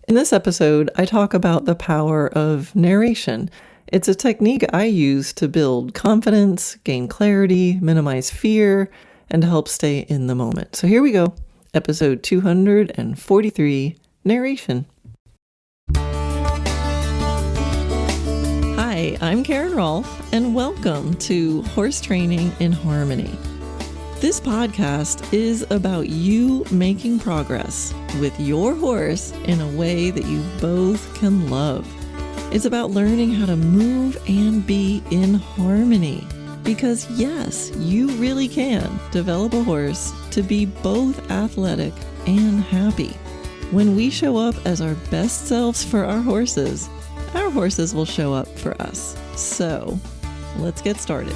In this episode, I talk about the power of narration. It's a technique I use to build confidence, gain clarity, minimize fear, and to help stay in the moment. So here we go. Episode 243, Narration. Hi, I'm Karen Rohlf, and welcome to Horse Training in Harmony. This podcast is about you making progress with your horse in a way that you both can love. It's about learning how to move and be in harmony. Because yes, you really can develop a horse to be both athletic and happy. When we show up as our best selves for our horses will show up for us. So, let's get started.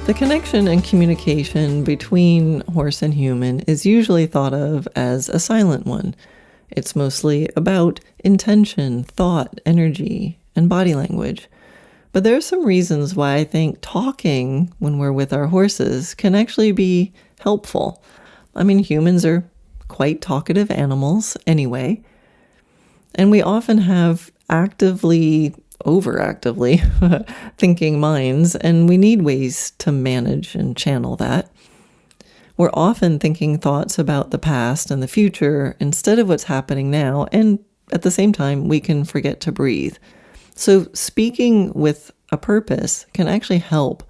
The connection and communication between horse and human is usually thought of as a silent one. It's mostly about intention, thought, energy, and body language. But there are some reasons why I think talking when we're with our horses can actually be helpful. I mean, humans are quite talkative animals anyway, and we often have overactively thinking minds, and we need ways to manage and channel that. We're often thinking thoughts about the past and the future instead of what's happening now, and at the same time, we can forget to breathe. So speaking with a purpose can actually help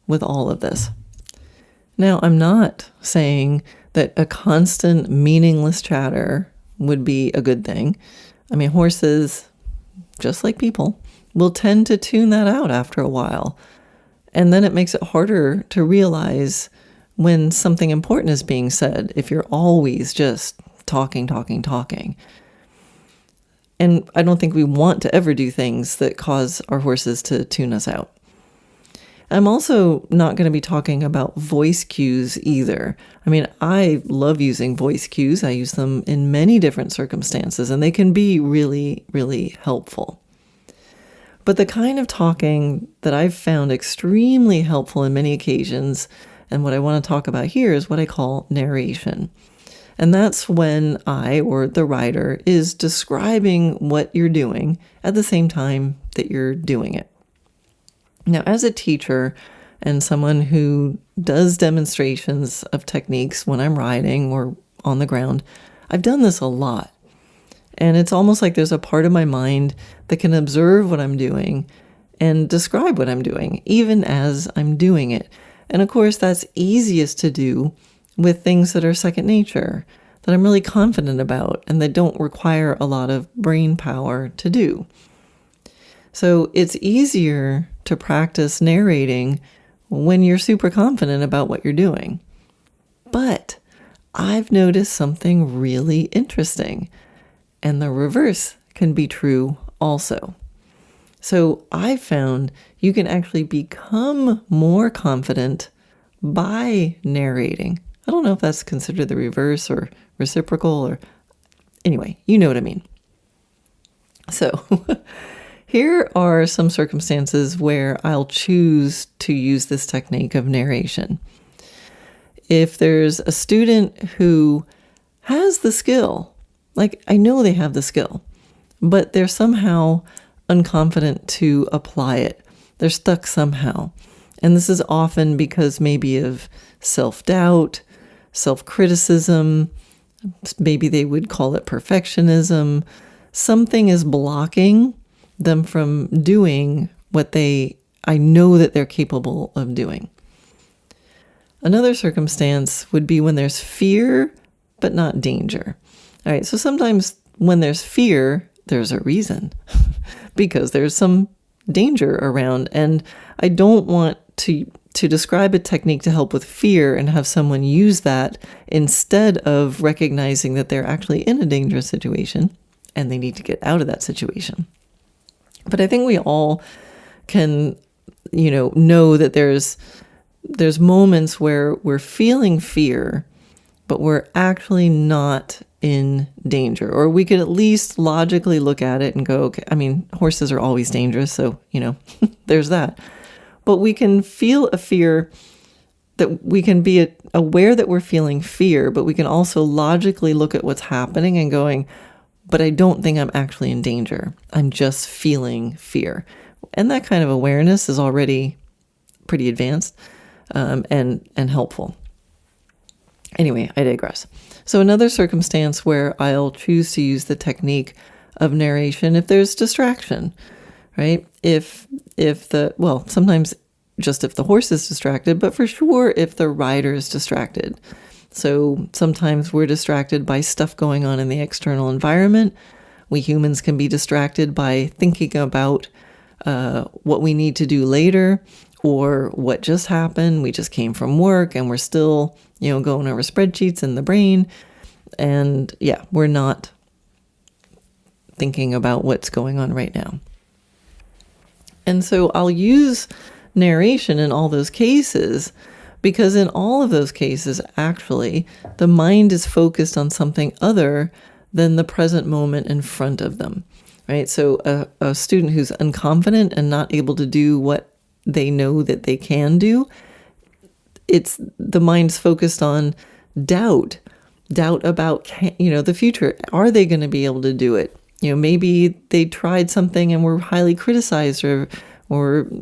with all of this. Now, I'm not saying that a constant meaningless chatter would be a good thing. I mean, horses, just like people, will tend to tune that out after a while. And then it makes it harder to realize when something important is being said if you're always just talking. And I don't think we want to ever do things that cause our horses to tune us out. I'm also not going to be talking about voice cues either. I mean, I love using voice cues. I use them in many different circumstances, and they can be really, really helpful. But the kind of talking that I've found extremely helpful in many occasions, and what I want to talk about here, is what I call narration. And that's when I, or the rider, is describing what you're doing at the same time that you're doing it. Now, as a teacher and someone who does demonstrations of techniques when I'm riding or on the ground, I've done this a lot. And it's almost like there's a part of my mind that can observe what I'm doing and describe what I'm doing, even as I'm doing it. And of course, that's easiest to do with things that are second nature, that I'm really confident about and that don't require a lot of brain power to do. So it's easier to practice narrating when you're super confident about what you're doing. But I've noticed something really interesting, and the reverse can be true also. So I found you can actually become more confident by narrating. I don't know if that's considered the reverse or reciprocal, or anyway, you know what I mean. So here are some circumstances where I'll choose to use this technique of narration. If there's a student who has the skill, like I know they have the skill, but they're somehow unconfident to apply it. They're stuck somehow. And this is often because maybe of self-doubt, self-criticism, maybe they would call it perfectionism. Something is blocking them from doing what I know that they're capable of doing. Another circumstance would be when there's fear, but not danger. All right, so sometimes when there's fear, there's a reason because there's some danger around. And I don't want to describe a technique to help with fear and have someone use that instead of recognizing that they're actually in a dangerous situation and they need to get out of that situation. But I think we all can, know that there's moments where we're feeling fear, but we're actually not in danger. Or we could at least logically look at it and go, okay, I mean, horses are always dangerous, so, there's that. But we can feel a fear that we can be aware that we're feeling fear, but we can also logically look at what's happening and going, but I don't think I'm actually in danger. I'm just feeling fear. And that kind of awareness is already pretty advanced and helpful. Anyway, I digress. So another circumstance where I'll choose to use the technique of narration if there's distraction, right? Sometimes just if the horse is distracted, but for sure if the rider is distracted. So sometimes we're distracted by stuff going on in the external environment. We humans can be distracted by thinking about what we need to do later, or what just happened. We just came from work and we're still, going over spreadsheets in the brain. And we're not thinking about what's going on right now. And so I'll use narration in all those cases, because in all of those cases, actually, the mind is focused on something other than the present moment in front of them, right? So a student who's unconfident and not able to do what they know that they can do, it's the mind's focused on doubt about, the future. Are they going to be able to do it? Maybe they tried something and were highly criticized or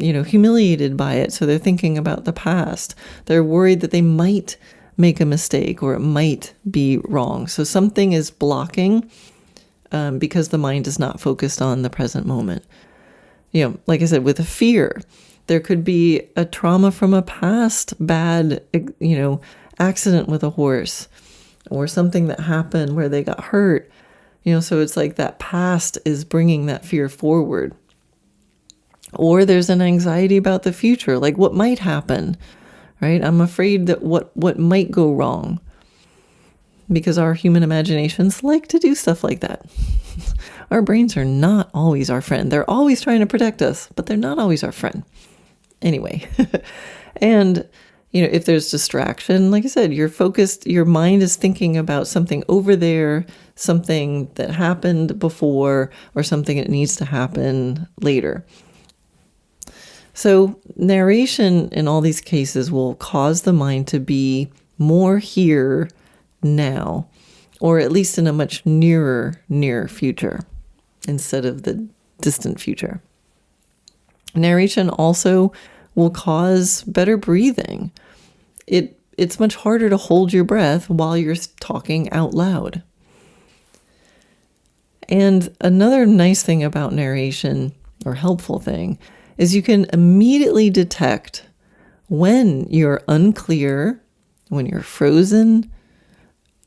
humiliated by it. So they're thinking about the past. They're worried that they might make a mistake or it might be wrong. So something is blocking because the mind is not focused on the present moment. Like I said, with a fear, there could be a trauma from a past bad, accident with a horse, or something that happened where they got hurt. So it's like that past is bringing that fear forward. Or there's an anxiety about the future, like what might happen, right? I'm afraid that what might go wrong, because our human imaginations like to do stuff like that. Our brains are not always our friend. They're always trying to protect us, but they're not always our friend. Anyway, and if there's distraction, like I said, you're focused, your mind is thinking about something over there, something that happened before, or something that needs to happen later. So narration in all these cases will cause the mind to be more here now, or at least in a much near future instead of the distant future. Narration also will cause better breathing. It's much harder to hold your breath while you're talking out loud. And another nice thing about narration, or helpful thing, is you can immediately detect when you're unclear, when you're frozen.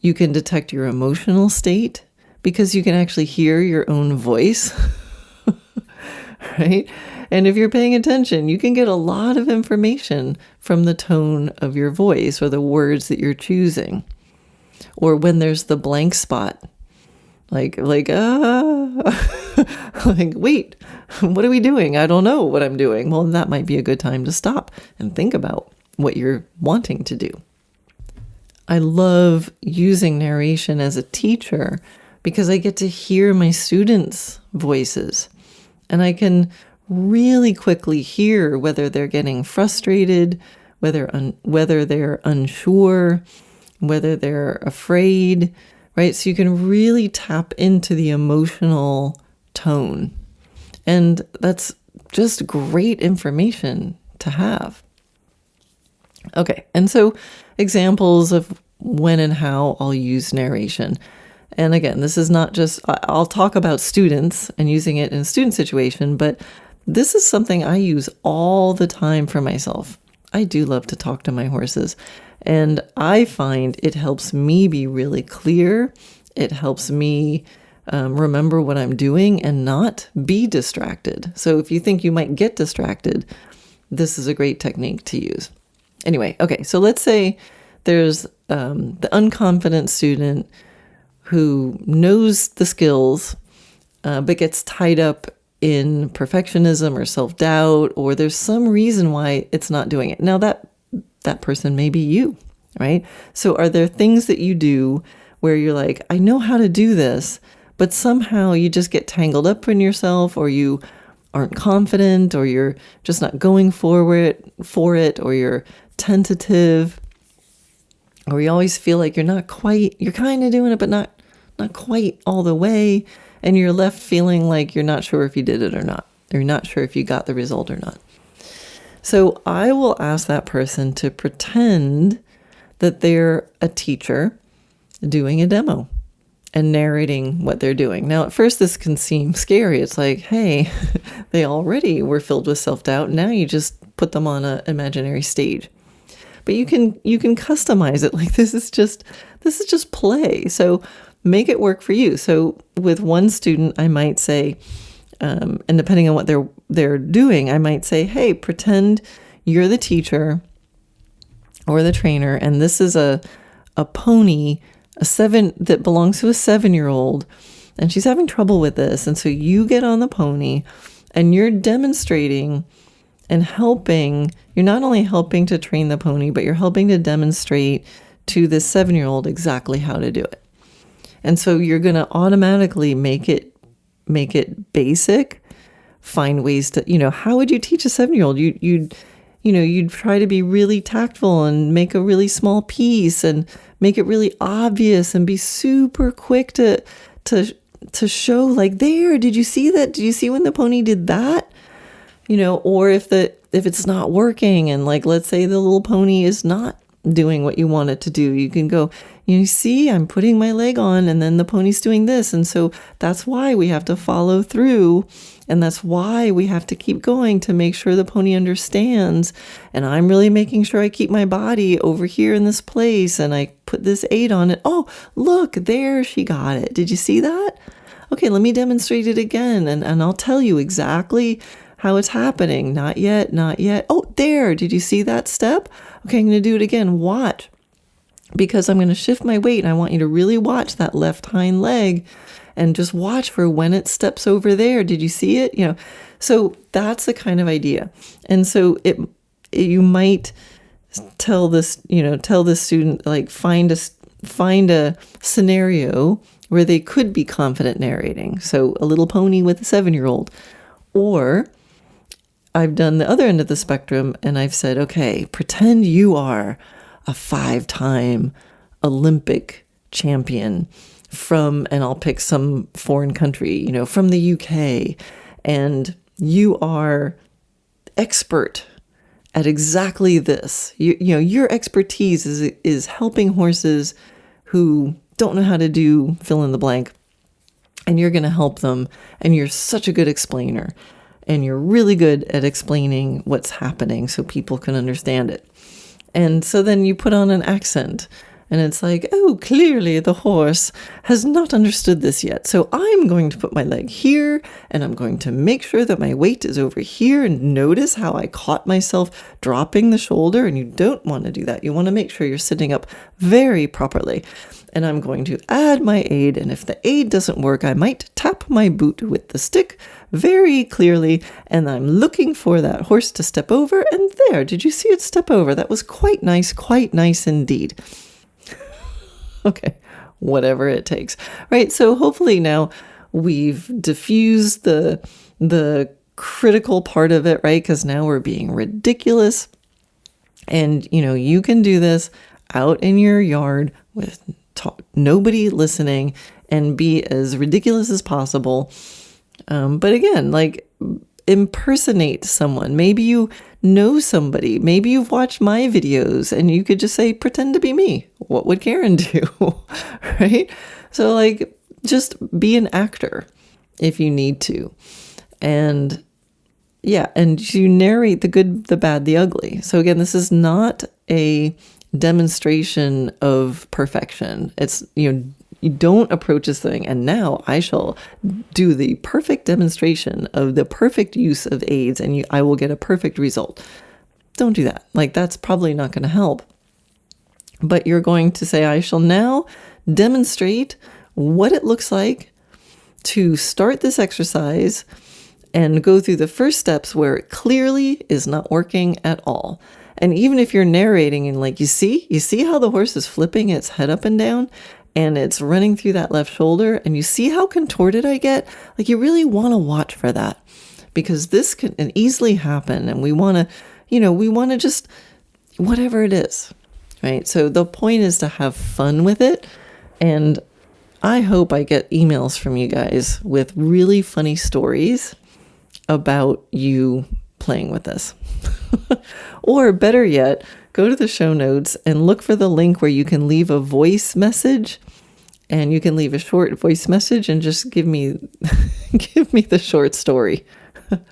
You can detect your emotional state because you can actually hear your own voice, right? And if you're paying attention, you can get a lot of information from the tone of your voice or the words that you're choosing. Or when there's the blank spot, like, wait, what are we doing? I don't know what I'm doing. Well, that might be a good time to stop and think about what you're wanting to do. I love using narration as a teacher because I get to hear my students' voices, and I can really quickly hear whether they're getting frustrated, whether they're unsure, whether they're afraid, right? So you can really tap into the emotional tone. And that's just great information to have. Okay, and so examples of when and how I'll use narration. And again, this is not just, I'll talk about students and using it in a student situation, but this is something I use all the time for myself. I do love to talk to my horses, and I find it helps me be really clear. It helps me remember what I'm doing and not be distracted. So if you think you might get distracted, this is a great technique to use. Anyway, okay, so let's say there's the unconfident student who knows the skills, but gets tied up in perfectionism or self-doubt, or there's some reason why it's not doing it. Now that person may be you, right? So are there things that you do where you're like, I know how to do this, but somehow you just get tangled up in yourself, or you aren't confident, or you're just not going for it, or you're tentative, or you always feel like you're kind of doing it, but not quite all the way. And you're left feeling like you're not sure if you did it or not. Or you're not sure if you got the result or not. So I will ask that person to pretend that they're a teacher doing a demo and narrating what they're doing. Now, at first, this can seem scary. It's like, hey, they already were filled with self-doubt. Now you just put them on an imaginary stage. But you can customize it. Like, this is just play. So make it work for you. So with one student, I might say, and depending on what they're doing, I might say, hey, pretend you're the teacher or the trainer, and this is a pony, that belongs to a 7-year-old, and she's having trouble with this. And so you get on the pony and you're demonstrating and helping. You're not only helping to train the pony, but you're helping to demonstrate to this 7-year-old exactly how to do it. And so you're going to automatically make it basic, find ways to, how would you teach a 7-year-old? You'd try to be really tactful and make a really small piece and make it really obvious and be super quick to show, like, there, did you see that? Did you see when the pony did that? Or if it's not working, and, like, let's say the little pony is not doing what you want it to do, you can go, you see, I'm putting my leg on and then the pony's doing this. And so that's why we have to follow through. And that's why we have to keep going to make sure the pony understands. And I'm really making sure I keep my body over here in this place. And I put this aid on it. Oh, look, there, she got it. Did you see that? Okay, let me demonstrate it again. And I'll tell you exactly how it's happening. Not yet, not yet. Oh, there, did you see that step? Okay, I'm going to do it again. Watch. Because I'm going to shift my weight, and I want you to really watch that left hind leg and just watch for when it steps over there. Did you see it? So that's the kind of idea. And so you might tell this student, like, find a scenario where they could be confident narrating. So a little pony with a 7-year-old. Or I've done the other end of the spectrum and I've said, okay, pretend you are a 5-time Olympic champion and I'll pick some foreign country, from the UK, and you are expert at exactly this. Your expertise is helping horses who don't know how to do fill in the blank, and you're going to help them, and you're such a good explainer, and you're really good at explaining what's happening so people can understand it. And so then you put on an accent, and it's like, oh, clearly the horse has not understood this yet. So I'm going to put my leg here, and I'm going to make sure that my weight is over here, and notice how I caught myself dropping the shoulder. And you don't want to do that. You want to make sure you're sitting up very properly. And I'm going to add my aid, and if the aid doesn't work, I might tap my boot with the stick very clearly, and I'm looking for that horse to step over, and there, did you see it step over? That was quite nice indeed. Okay, whatever it takes. Right, so hopefully now we've diffused the critical part of it, right? Because now we're being ridiculous, and you can do this out in your yard with nobody listening and be as ridiculous as possible. But again, like, impersonate someone. Maybe you know somebody. Maybe you've watched my videos and you could just say, pretend to be me. What would Karen do? Right? So, like, just be an actor if you need to. And yeah, and you narrate the good, the bad, the ugly. So again, this is not a demonstration of perfection. It's, you don't approach this thing, and now I shall do the perfect demonstration of the perfect use of aids, and I will get a perfect result. Don't do that. Like, that's probably not going to help. But you're going to say, I shall now demonstrate what it looks like to start this exercise and go through the first steps where it clearly is not working at all. And even if you're narrating and, like, you see how the horse is flipping its head up and down, and it's running through that left shoulder, and you see how contorted I get? Like, you really want to watch for that, because this can easily happen. And we want to just whatever it is, right? So the point is to have fun with it. And I hope I get emails from you guys with really funny stories about you playing with this. Or better yet, go to the show notes and look for the link where you can leave a voice message, and you can leave a short voice message and just give me the short story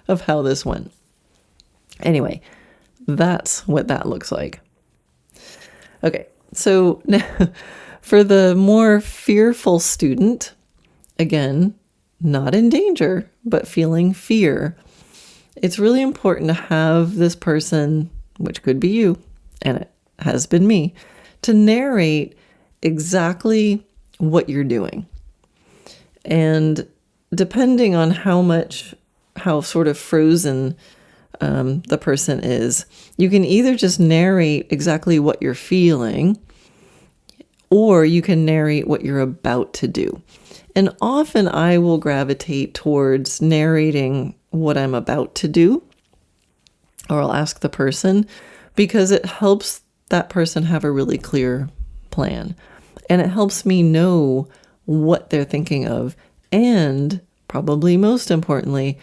of how this went. Anyway, that's what that looks like. Okay, so now for the more fearful student, again, not in danger, but feeling fear, it's really important to have this person, which could be you, and it has been me, to narrate exactly what you're doing. And depending on how sort of frozen the person is, you can either just narrate exactly what you're feeling, or you can narrate what you're about to do. And often I will gravitate towards narrating what I'm about to do, or I'll ask the person, because it helps that person have a really clear plan. And it helps me know what they're thinking of. And probably most importantly,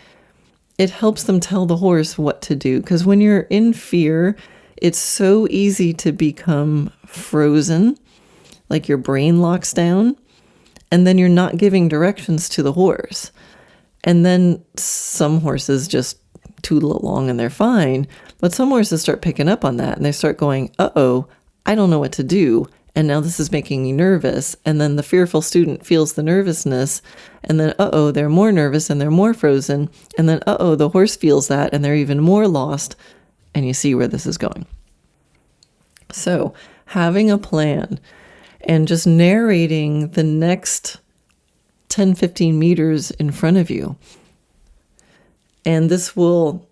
it helps them tell the horse what to do. Because when you're in fear, it's so easy to become frozen, like your brain locks down, and then you're not giving directions to the horse. And then some horses just tootle along and they're fine. But some horses start picking up on that and they start going, uh-oh, I don't know what to do. And now this is making me nervous. And then the fearful student feels the nervousness. And then, uh-oh, they're more nervous and they're more frozen. And then, uh-oh, the horse feels that and they're even more lost. And you see where this is going. So having a plan and just narrating the next 10, 15 meters in front of you. And this will,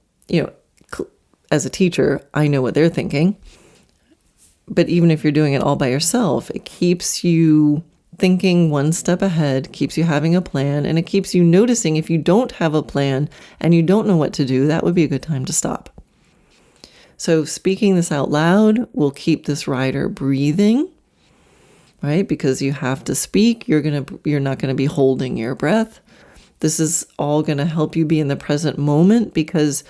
as a teacher, I know what they're thinking. But even if you're doing it all by yourself, it keeps you thinking one step ahead, keeps you having a plan, and it keeps you noticing if you don't have a plan and you don't know what to do, that would be a good time to stop. So speaking this out loud will keep this rider breathing, right? Because you have to speak. You're not going to be holding your breath. This is all going to help you be in the present moment, because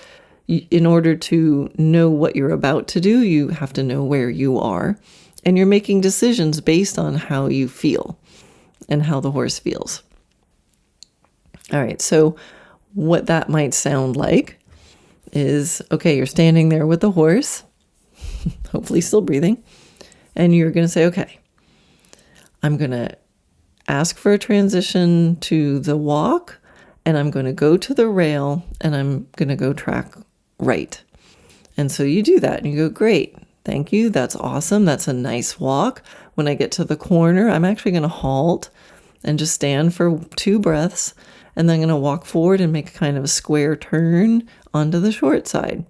in order to know what you're about to do, you have to know where you are. And you're making decisions based on how you feel and how the horse feels. All right, so what that might sound like is, okay, you're standing there with the horse, hopefully still breathing, and you're going to say, okay, I'm going to ask for a transition to the walk, and I'm going to go to the rail, and I'm going to go track right. And so you do that, and you go, great, thank you, that's awesome, that's a nice walk. When I get to the corner, I'm actually going to halt and just stand for 2 breaths, and then I'm going to walk forward and make kind of a square turn onto the short side.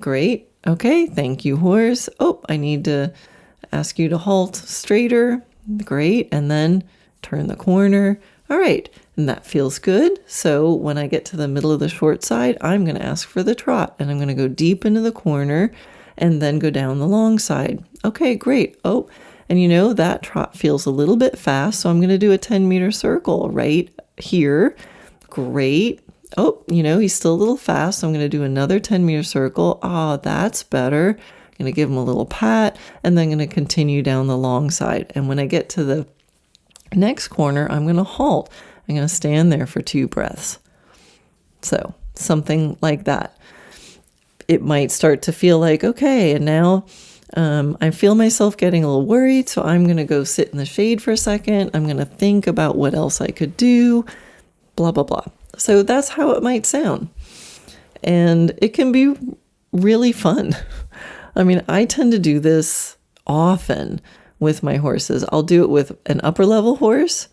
Great, okay, thank you, horse. Oh, I need to ask you to halt straighter. Great, and then turn the corner. All right, and that feels good. So when I get to the middle of the short side, I'm going to ask for the trot, and I'm going to go deep into the corner and then go down the long side. Okay, great. Oh, and that trot feels a little bit fast, so I'm going to do a 10-meter circle right here. Great. Oh, he's still a little fast, so I'm going to do another 10-meter circle. Oh, that's better. I'm going to give him a little pat, and then I'm going to continue down the long side. And when I get to the next corner, I'm going to halt. I'm going to stand there for 2 breaths. So something like that. It might start to feel like, okay, and now I feel myself getting a little worried, so I'm going to go sit in the shade for a second. I'm going to think about what else I could do, blah, blah, blah. So that's how it might sound. And it can be really fun. I mean, I tend to do this often with my horses. I'll do it with an upper level horse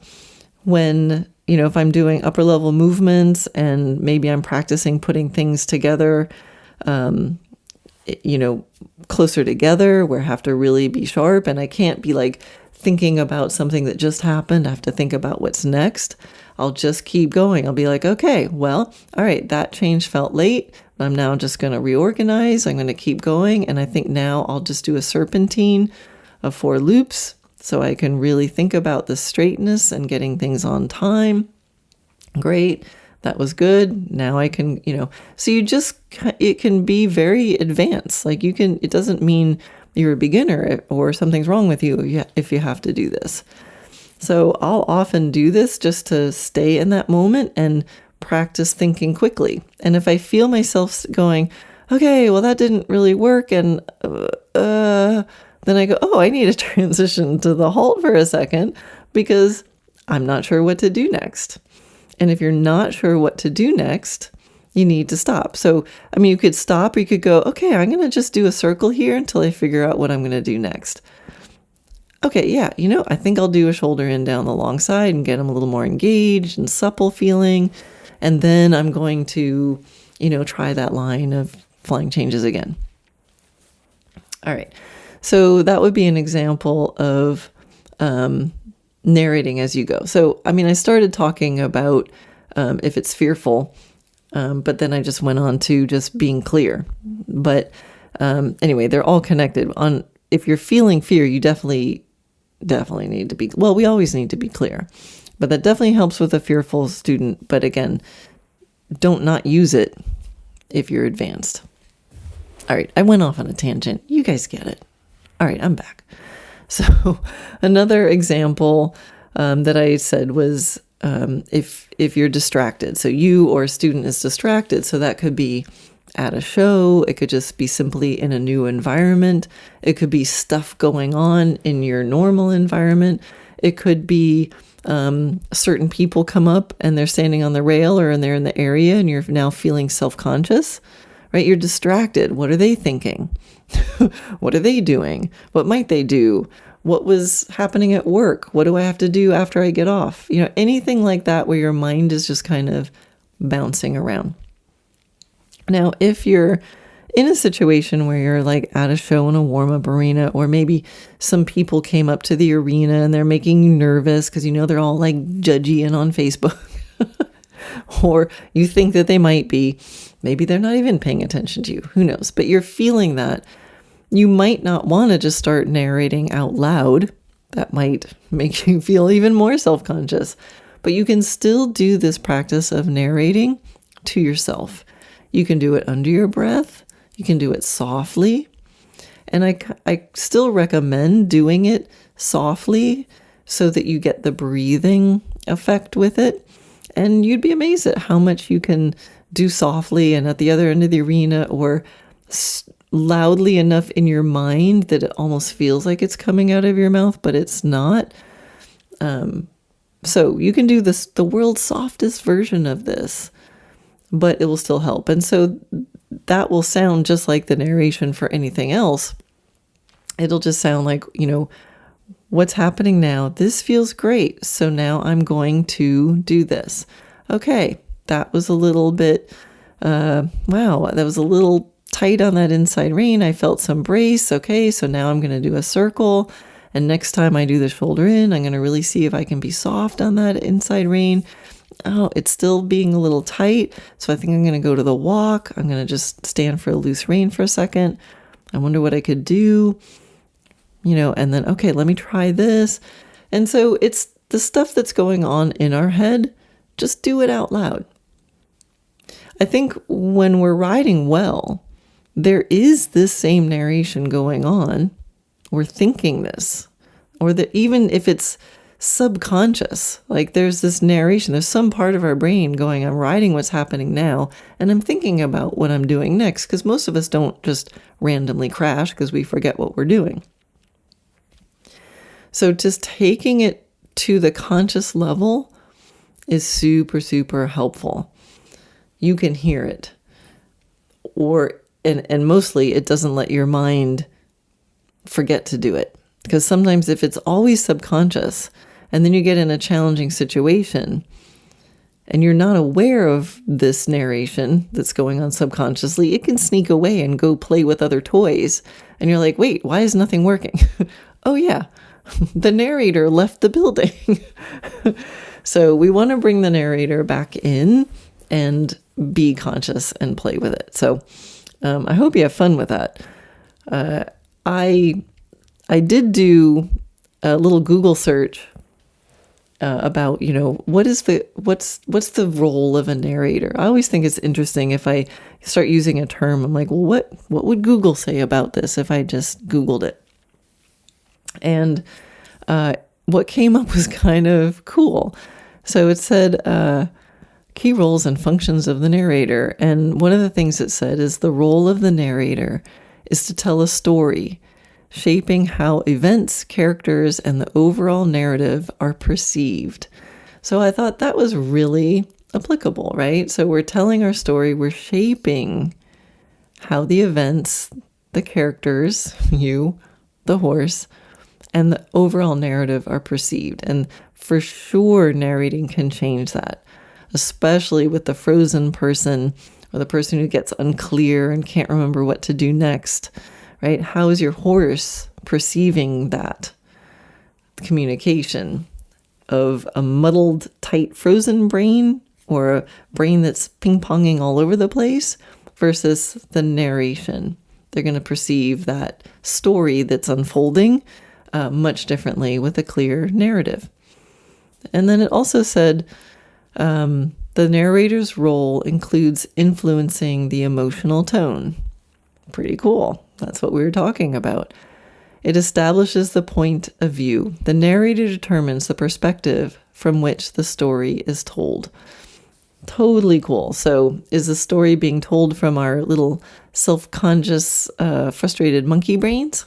when, if I'm doing upper level movements and maybe I'm practicing putting things together, closer together where I have to really be sharp and I can't be like thinking about something that just happened. I have to think about what's next. I'll just keep going. I'll be like, okay, well, all right, that change felt late, I'm now just going to reorganize. I'm going to keep going. And I think now I'll just do a serpentine of 4 loops so I can really think about the straightness and getting things on time. Great. That was good. Now I can, so it can be very advanced. Like it doesn't mean you're a beginner or something's wrong with you if you have to do this. So I'll often do this just to stay in that moment and practice thinking quickly. And if I feel myself going, okay, well, that didn't really work. And then I go, oh, I need to transition to the halt for a second because I'm not sure what to do next. And if you're not sure what to do next, you need to stop. So, you could stop or you could go, okay, I'm going to just do a circle here until I figure out what I'm going to do next. Okay, yeah, I think I'll do a shoulder in down the long side and get them a little more engaged and supple feeling. And then I'm going to, try that line of flying changes again. All right. So that would be an example of narrating as you go. So, I started talking about if it's fearful, but then I just went on to just being clear. But anyway, they're all connected. If you're feeling fear, you definitely need to be, we always need to be clear. But that definitely helps with a fearful student. But again, don't not use it if you're advanced. All right, I went off on a tangent. You guys get it. All right, I'm back. So another example that I said was if you're distracted. So you or a student is distracted. So that could be at a show. It could just be simply in a new environment. It could be stuff going on in your normal environment. It could be certain people come up and they're standing on the rail or they're in the area and you're now feeling self-conscious, right? You're distracted. What are they thinking? What are they doing? What might they do? What was happening at work? What do I have to do after I get off? Anything like that where your mind is just kind of bouncing around. Now, if you're in a situation where you're like at a show in a warm-up arena, or maybe some people came up to the arena and they're making you nervous because they're all like judgy and on Facebook, or you think that they might be, maybe they're not even paying attention to you, who knows, but you're feeling that. You might not want to just start narrating out loud. That might make you feel even more self-conscious, but you can still do this practice of narrating to yourself. You can do it under your breath. You can do it softly. And I still recommend doing it softly so that you get the breathing effect with it. And you'd be amazed at how much you can do softly and at the other end of the arena, or loudly enough in your mind that it almost feels like it's coming out of your mouth, but it's not. So you can do this, the world's softest version of this, but it will still help. And so that will sound just like the narration for anything else. It'll just sound like, what's happening now? This feels great. So now I'm going to do this. Okay, that was a little bit, that was a little tight on that inside rein. I felt some brace. Okay, so now I'm going to do a circle. And next time I do the shoulder in, I'm going to really see if I can be soft on that inside rein. Oh, it's still being a little tight. So I think I'm going to go to the walk. I'm going to just stand for a loose rein for a second. I wonder what I could do, and then, okay, let me try this. And so it's the stuff that's going on in our head. Just do it out loud. I think when we're riding well, there is this same narration going on. We're thinking this, or that even if it's subconscious, like there's this narration, there's some part of our brain going, I'm riding what's happening now, and I'm thinking about what I'm doing next, because most of us don't just randomly crash because we forget what we're doing. So just taking it to the conscious level is super, super helpful. You can hear it, and mostly it doesn't let your mind forget to do it. Because sometimes if it's always subconscious and then you get in a challenging situation and you're not aware of this narration that's going on subconsciously, it can sneak away and go play with other toys. And you're like, wait, why is nothing working? Oh yeah, the narrator left the building. So we want to bring the narrator back in and be conscious and play with it. So I hope you have fun with that. I did do a little Google search about, what's the role of a narrator. I always think it's interesting if I start using a term. I'm like, well, what would Google say about this if I just Googled it? And what came up was kind of cool. So it said key roles and functions of the narrator. And one of the things it said is the role of the narrator is to tell a story, shaping how events, characters, and the overall narrative are perceived. So I thought that was really applicable, right? So we're telling our story, we're shaping how the events, the characters, you, the horse, and the overall narrative are perceived. And for sure, narrating can change that, especially with the frozen person or the person who gets unclear and can't remember what to do next, right? How is your horse perceiving that communication of a muddled, tight, frozen brain or a brain that's ping-ponging all over the place versus the narration? They're going to perceive that story that's unfolding much differently with a clear narrative. And then it also said the narrator's role includes influencing the emotional tone. Pretty cool. That's what we were talking about. It establishes the point of view. The narrator determines the perspective from which the story is told. Totally cool. So is the story being told from our little self-conscious, frustrated monkey brains?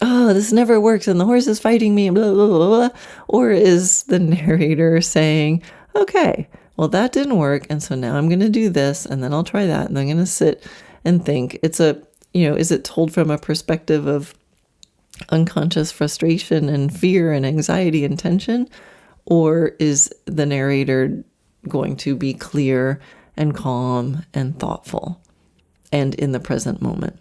Oh, this never works and the horse is fighting me, blah, blah, blah, blah. Or is the narrator saying, okay, well, that didn't work, and so now I'm going to do this, and then I'll try that, and I'm going to sit and think. Is it told from a perspective of unconscious frustration and fear and anxiety and tension? Or is the narrator going to be clear and calm and thoughtful and in the present moment?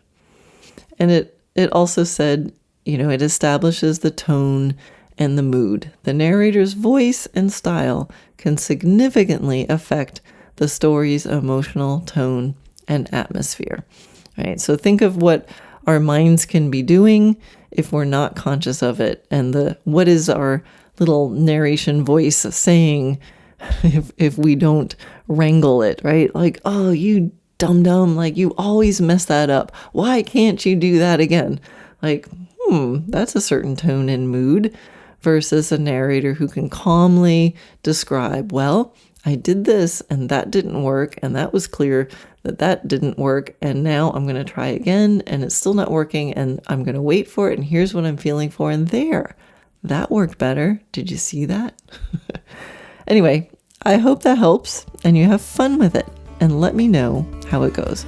And it also said, it establishes the tone and the mood. The narrator's voice and style can significantly affect the story's emotional tone and atmosphere. Right? So think of what our minds can be doing if we're not conscious of it, and what is our little narration voice saying if we don't wrangle it, right? Like, oh, you dum-dum, like you always mess that up. Why can't you do that again? Like, that's a certain tone and mood versus a narrator who can calmly describe, well, I did this and that didn't work, and that was clear that didn't work, and now I'm going to try again and it's still not working, and I'm going to wait for it, and here's what I'm feeling for, and that worked better. Did you see that? Anyway, I hope that helps and you have fun with it, and let me know how it goes.